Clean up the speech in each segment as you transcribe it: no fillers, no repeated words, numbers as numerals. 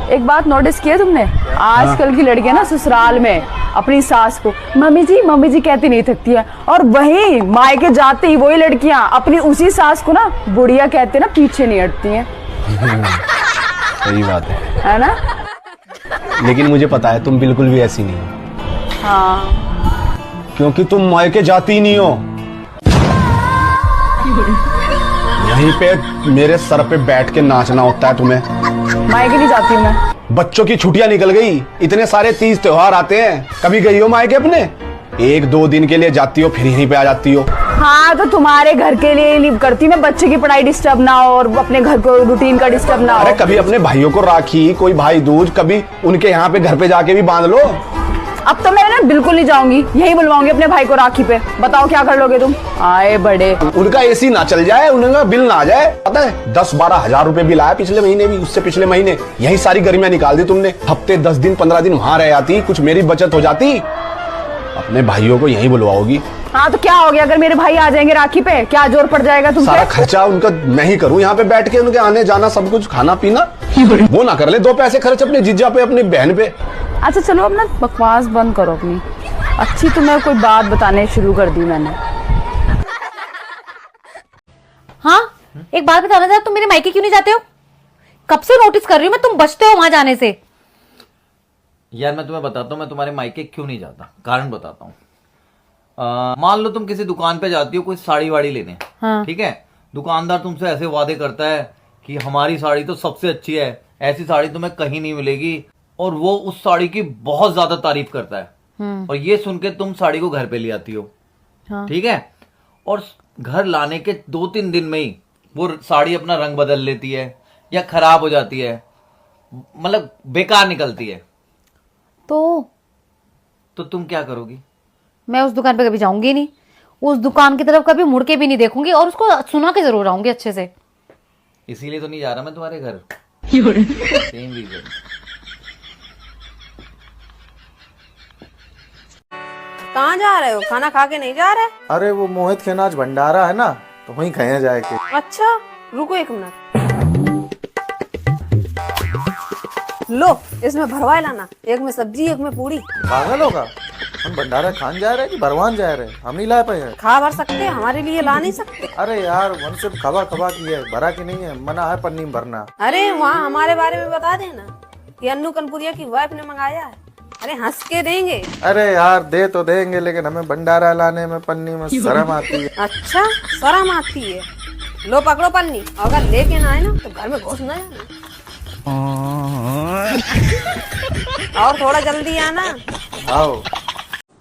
एक बात नोटिस की है तुमने? आजकल की लड़कियां ना ससुराल में अपनी सास को मम्मी जी कहती नहीं थकती है, और वहीं मायके जाते ही वही लड़कियां अपनी उसी सास को ना बुढ़िया कहते ना पीछे नहीं हटती हैं। सही बात है ना? लेकिन मुझे पता है तुम बिल्कुल भी ऐसी नहीं हो। हाँ, क्योंकि तुम मायके जाती ही नहीं हो। यहीं पे मेरे सर पे बैठ के नाचना होता है तुम्हें। मायके नहीं जाती हूँ मैं। बच्चों की छुट्टियां निकल गई, इतने सारे तीज त्योहार आते हैं, कभी गई हो मायके अपने? 1-2 दिन के लिए जाती हो, फिर यहीं पे आ जाती हो। हाँ, तो तुम्हारे घर के लिए लीव करती मैं, बच्चे की पढ़ाई डिस्टर्ब ना हो और अपने घर को रूटीन का डिस्टर्ब ना हो। अरे कभी अपने भाइयों को राखी, कोई भाई दूज, कभी उनके यहाँ पे घर पे जाके भी बांध लो। अब तो मैं ना बिल्कुल नहीं जाऊंगी, यही बुलवाऊंगी अपने भाई को राखी पे। बताओ क्या कर लोगे तुम? आए बड़े। उनका एसी ना चल जाए, उनका बिल ना आ जाए। पता है 10-12 हजार रुपए बिल आया पिछले महीने भी, उससे पिछले महीने। यही सारी गर्मियां निकाल दी तुमने। हफ्ते 10 दिन 15 दिन वहां रह आती, कुछ मेरी बचत हो जाती। अपने भाइयों को यहीं बुलवाओगी। हाँ, तो क्या हो गया अगर मेरे भाई आ जाएंगे राखी पे? क्या जोर पड़ जाएगा तुम? सारा खर्चा उनका मैं ही करूँ, यहाँ पे बैठ के उनके आने जाना सब कुछ, खाना पीना वो ना कर ले। 2 पैसे खर्च अपने जीजा पे, अपनी बहन पे। अच्छा चलो, अब ना बकवास बंद करो अपनी। अच्छी तुम्हें कोई बात बताने शुरू कर दी मैंने। हाँ, एक बात बताना था, तुम मेरे मायके क्यों नहीं जाते हो? कब से नोटिस कर रही हूँ मैं, तुम बचते हो वहां जाने से। यार मैं तुम्हें बताता हूँ मैं तुम्हारे मायके क्यों नहीं जाता, कारण बताता हूँ। मान लो तुम किसी दुकान पे जाती हो कोई साड़ी वाड़ी लेने, हाँ। ठीक है, दुकानदार तुमसे ऐसे वादे करता है कि हमारी साड़ी तो सबसे अच्छी है, ऐसी साड़ी तुम्हें कहीं नहीं मिलेगी, और वो उस साड़ी की बहुत ज्यादा तारीफ करता है, और ये सुन के तुम साड़ी को घर पे ले आती हो, हाँ। ठीक है, और घर लाने के 2-3 दिन में ही वो साड़ी अपना रंग बदल लेती है या खराब हो जाती है, मतलब बेकार निकलती है, तो तुम क्या करोगी? मैं उस दुकान पे कभी जाऊंगी नहीं, उस दुकान की तरफ कभी मुड़ के भी नहीं देखूंगी, और उसको सुना के जरूर आऊंगी अच्छे से। इसीलिए तो नहीं जा रहा मैं तुम्हारे घर। Same reason. कहाँ जा रहे हो? खाना खा के नहीं जा रहे? अरे वो मोहित के नाच भंडारा है ना, तो वहीं खाए जाके। अच्छा रुको 1 मिनट। लो इसमें भरवाए लाना, एक में सब्जी एक में पूरी। पागल होगा, हम भंडारा खान जा रहे हैं कि भरवान जा रहे हैं? हम नहीं ला पाए हैं। खा भर सकते हैं, हमारे लिए ला नहीं सकते? अरे यार मन से खबा खबा की है, भरा की नहीं है, मना है पन्नी में भरना। अरे वहाँ हमारे बारे में बता देना कि अन्नू कनपुरिया की वाइफ ने मंगाया है। अरे हंस के देंगे। अरे यार दे तो देंगे, लेकिन हमें भंडारा लाने में पन्नी में शर्म आती है। अच्छा शर्म आती है? लो पकड़ो पन्नी, अगर लेके ना आए ना तो घर में घुस ना जाना। और थोड़ा जल्दी आना। आओ।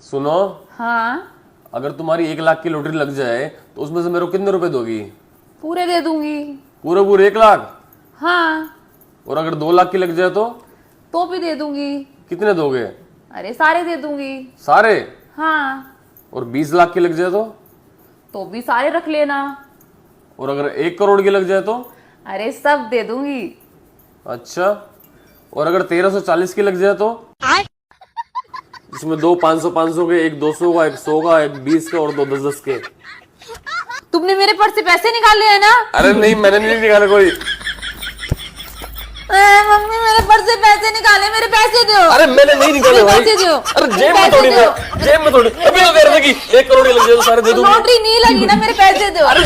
सुनो, हाँ, अगर तुम्हारी 1 लाख की लॉटरी लग जाए तो उसमें से मेरे को कितने रुपए दोगी? पूरे दे दूंगी। पूरे 1 लाख? हाँ। और अगर 2 लाख की लग जाए तो भी दे दूंगी। कितने दोगे? अरे सारे दे दूंगी। सारे? हाँ। और 20 लाख की लग जाए तो भी सारे रख लेना। और अगर 1 करोड़ की लग जाए तो? अरे सब दे दूंगी। अच्छा, और अगर 1340 की लग जाए तो? इसमें 2 500 के, 1 200 का, 1 100 का, 1 20 का और 2 10 के। तुमने मेरे पर्स से पैसे निकाले हैं ना? अरे नहीं, मैंने नहीं निकाला कोई। मम्मी मेरे पर्स से पैसे निकाले, मेरे पैसे दो। अरे मैंने नहीं निकाले भाई। पैसे दो। अरे जेब में थोड़ी ना, जेब में थोड़ी। अभी तो कह रहे थे कि 1 करोड़ की लग जाए तो सारे दे दूंगी। लॉटरी नहीं लगी ना, मेरे पैसे दो। अरे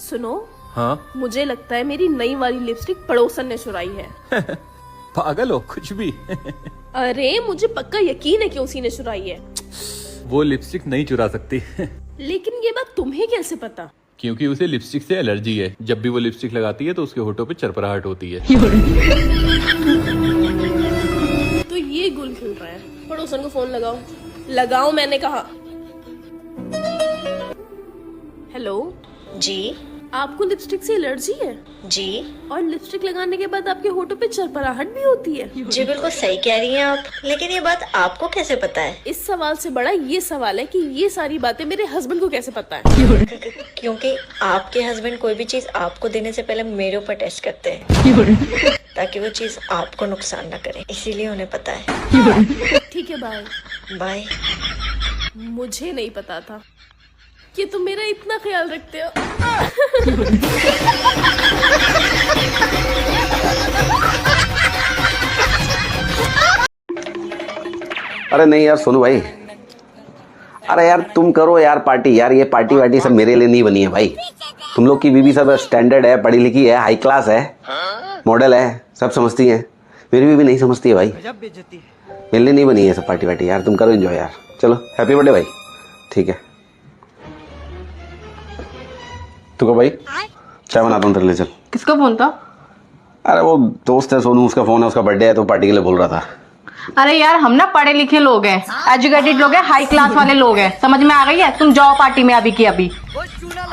सुनो, हाँ मुझे लगता है मेरी नई वाली लिपस्टिक पड़ोसन ने चुराई है। पागल हो कुछ भी। अरे मुझे पक्का यकीन है कि उसी ने चुराई है। वो लिपस्टिक नहीं चुरा सकती। लेकिन ये बात तुम्हें कैसे पता? क्योंकि उसे लिपस्टिक से एलर्जी है। जब भी वो लिपस्टिक लगाती है तो उसके होठों पे चरपराहट होती है। तो ये गुल खिल रहा है। पड़ोसन को फोन लगाओ। लगाओ मैंने कहा। हेलो जी। आपको लिपस्टिक से एलर्जी है? जी। और लिपस्टिक लगाने के बाद आपके होठों पे चरपराहट भी होती है? जी बिल्कुल सही कह रही हैं आप, लेकिन ये बात आपको कैसे पता है? इस सवाल से बड़ा ये सवाल है कि ये सारी बातें मेरे हस्बैंड को कैसे पता है? क्योंकि आपके हस्बैंड कोई भी चीज आपको देने से पहले मेरे ऊपर टेस्ट करते हैं, ताकि वो चीज आपको नुकसान न करे, इसीलिए उन्हें पता है। ठीक है, बाय बाय। मुझे नहीं पता था कि तुम मेरा इतना ख्याल रखते हो। अरे नहीं यार सोनू भाई, अरे यार तुम करो यार पार्टी, यार ये पार्टी वार्टी सब मेरे लिए नहीं बनी है भाई। तुम लोग की बीवी सब स्टैंडर्ड है, पढ़ी लिखी है, हाई क्लास है, मॉडल है, सब समझती है। मेरी बीवी नहीं समझती है भाई, मेरे लिए नहीं बनी है सब पार्टी वार्टी। यार तुम करो एंजॉय यार, चलो हैप्पी बर्थडे भाई। ठीक है तू को भाई चाय बनाता हूँ तेरे लिए, चल। किसका फोन था? अरे वो दोस्त है सोनू, उसका फोन है, उसका बर्थडे है तो पार्टी के लिए बोल रहा था। अरे यार हम ना पढ़े लिखे लोग हैं, एजुकेटेड लोग हैं, हाई क्लास वाले लोग हैं, समझ में आ गई है? तुम जाओ पार्टी में अभी की अभी,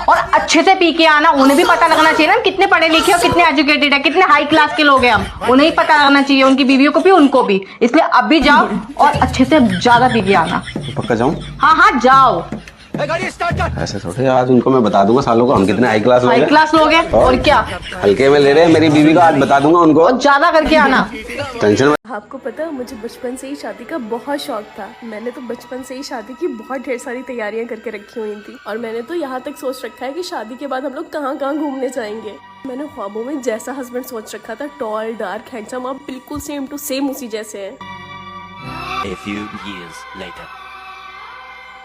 और अच्छे से पी के आना। उन्हें भी पता लगना चाहिए ना कितने पढ़े लिखे और कितने एजुकेटेड है, कितने हाई क्लास के लोग हैं हम। उन्हें ही पता लगना चाहिए, उनकी बीवियों को भी उनको भी। इसलिए अभी जाओ और अच्छे से ज्यादा पी के आना। पक्का जाऊँ? हाँ हाँ जाओ। ऐसे थोड़े, आज उनको मैं बता दूंगा सालों को हम कितने हाई क्लास लोग हैं। हाई क्लास लोग हैं और क्या, हल्के में ले रहे हैं मेरी बीवी को, आज बता दूंगा उनको। और ज्यादा करके आना। टेंशन में। आपको पता है मुझे बचपन से ही शादी का बहुत शौक था। मैंने तो बचपन से ही शादी की बहुत ढेर सारी तैयारियां करके रखी हुई थी, और मैंने तो यहाँ तक सोच रखा है कि शादी के बाद हम लोग कहाँ कहाँ घूमने जाएंगे। मैंने ख्वाबों में जैसा हस्बैंड सोच रखा था, टॉल डार्क हैंडसम, आप बिल्कुल सेम टू सेम उसी जैसे हैं।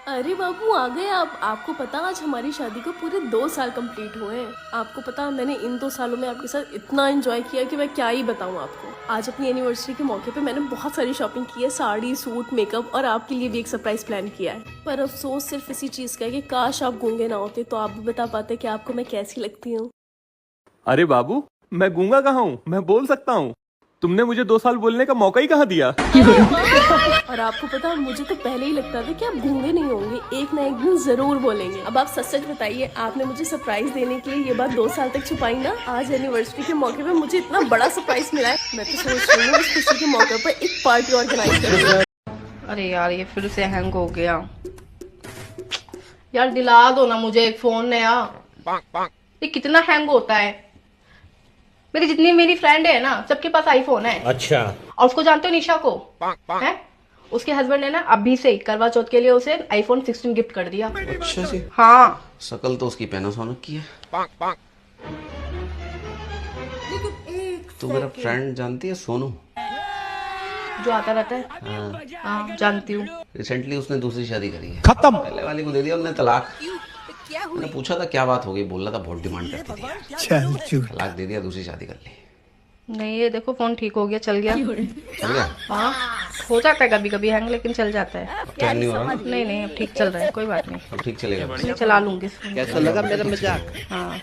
अरे बाबू आ गए आप। आपको पता आज हमारी शादी को पूरे 2 साल कंप्लीट हुए हैं। आपको पता मैंने इन 2 सालों में आपके साथ इतना एंजॉय किया कि मैं क्या ही बताऊं आपको। आज अपनी एनिवर्सरी के मौके पे मैंने बहुत सारी शॉपिंग की है, साड़ी, सूट, मेकअप, और आपके लिए भी एक सरप्राइज प्लान किया है। पर अफसोस सिर्फ इसी चीज का है कि काश आप गूंगे ना होते तो आप भी बता पाते कि आपको मैं कैसी लगती हूँ। अरे बाबू मैं गूंगा कहाँ हूँ, मैं बोल सकता हूँ। तुमने मुझे 2 साल बोलने का मौका ही कहाँ दिया। और आपको पता मुझे तो पहले ही लगता था कि आप गूंगे नहीं होंगे, एक ना एक दिन जरूर बोलेंगे। अब आप सच सच बताइए, आपने मुझे सरप्राइज देने के लिए ये बात 2 साल तक छुपाई ना। आज एनिवर्सरी के मौके पे मुझे इतना बड़ा सरप्राइज मिला है। मैं तो सोच रही हूँ इस खुशी के मौके पर एक पार्टी ऑर्गेनाइज करूँ। अरे यार ये फिर से हैंग हो गया। यार दिला दो ना मुझे एक फोन नया। ये कितना हैंग होता है। मेरी जितनी मेरी फ्रेंड है ना सबके पास आईफोन है। अच्छा। और उसको जानते हो निशा को? है उसके हस्बैंड ने ना अभी से करवा चौथ के लिए उसे आईफोन 16 गिफ्ट कर दिया। अच्छा जी। हाँ शकल तो उसकी पैनासोनिक की है। तू मेरा फ्रेंड जानती है सोनू, जो आता रहता है? हाँ जानती हूँ। रिसेंटली उसने दूसरी शादी करी है। खत्म। पहले वाली को दे दिया उन्होंने तलाक। मैंने पूछा था क्या बात हो गई, बोल रहा था बहुत डिमांड करती थी। तलाक दे दिया, दूसरी शादी कर ली। नहीं ये देखो फोन ठीक हो गया, चल गया। चल गया? हाँ हो जाता है कभी कभी हैंग, लेकिन चल जाता है। क्या नहीं हो रहा? नहीं नहीं अब ठीक चल रहा है, कोई बात नहीं। अब ठीक चलेगा। मैं चला लूंगी। कैसा लगा मेरा मजाक? हाँ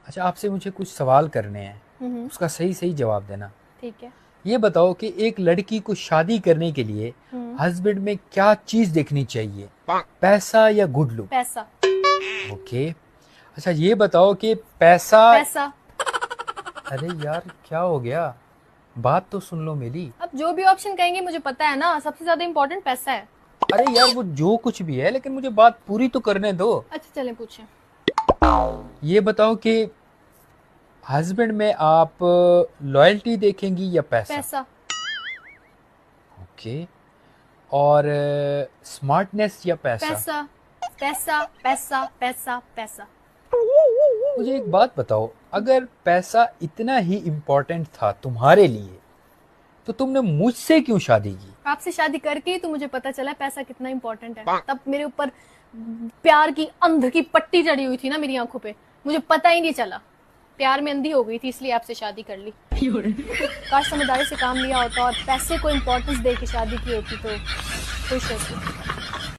अच्छा आपसे मुझे कुछ सवाल करने हैं, उसका सही सही जवाब देना। ठीक है। ये बताओ कि एक लड़की को शादी करने के लिए हस्बैंड में क्या चीज देखनी चाहिए, पैसा या गुड लुक? पैसा। ओके। अच्छा ये बताओ कि पैसा। अरे यार क्या हो गया, बात तो सुन लो मेरी। अब जो भी ऑप्शन कहेंगे मुझे पता है ना, सबसे ज्यादा इम्पोर्टेंट पैसा है। अरे यार वो जो कुछ भी है, लेकिन मुझे बात पूरी तो करने दो। अच्छा चलें पूछें। ये बताओ कि हस्बैंड में आप लॉयल्टी देखेंगी या पैसा? पैसा। ओके। और स्मार्टनेस या पैसा? पैसा पैसा पैसा पैसा पैसा। मुझे एक बात बताओ, अगर पैसा इतना ही इम्पोर्टेंट था तुम्हारे लिए तो तुमने मुझसे क्यों शादी की? आपसे शादी करके ही तो मुझे पता चला पैसा कितना इम्पोर्टेंट है। तब मेरे ऊपर प्यार की अंध की पट्टी चढ़ी हुई थी ना मेरी आंखों पे, मुझे पता ही नहीं चला। प्यार में अंधी हो गई थी, इसलिए आपसे शादी कर ली। काश समझदारी से काम लिया होता और पैसे को इम्पोर्टेंस दे के शादी की होती तो खुश होती।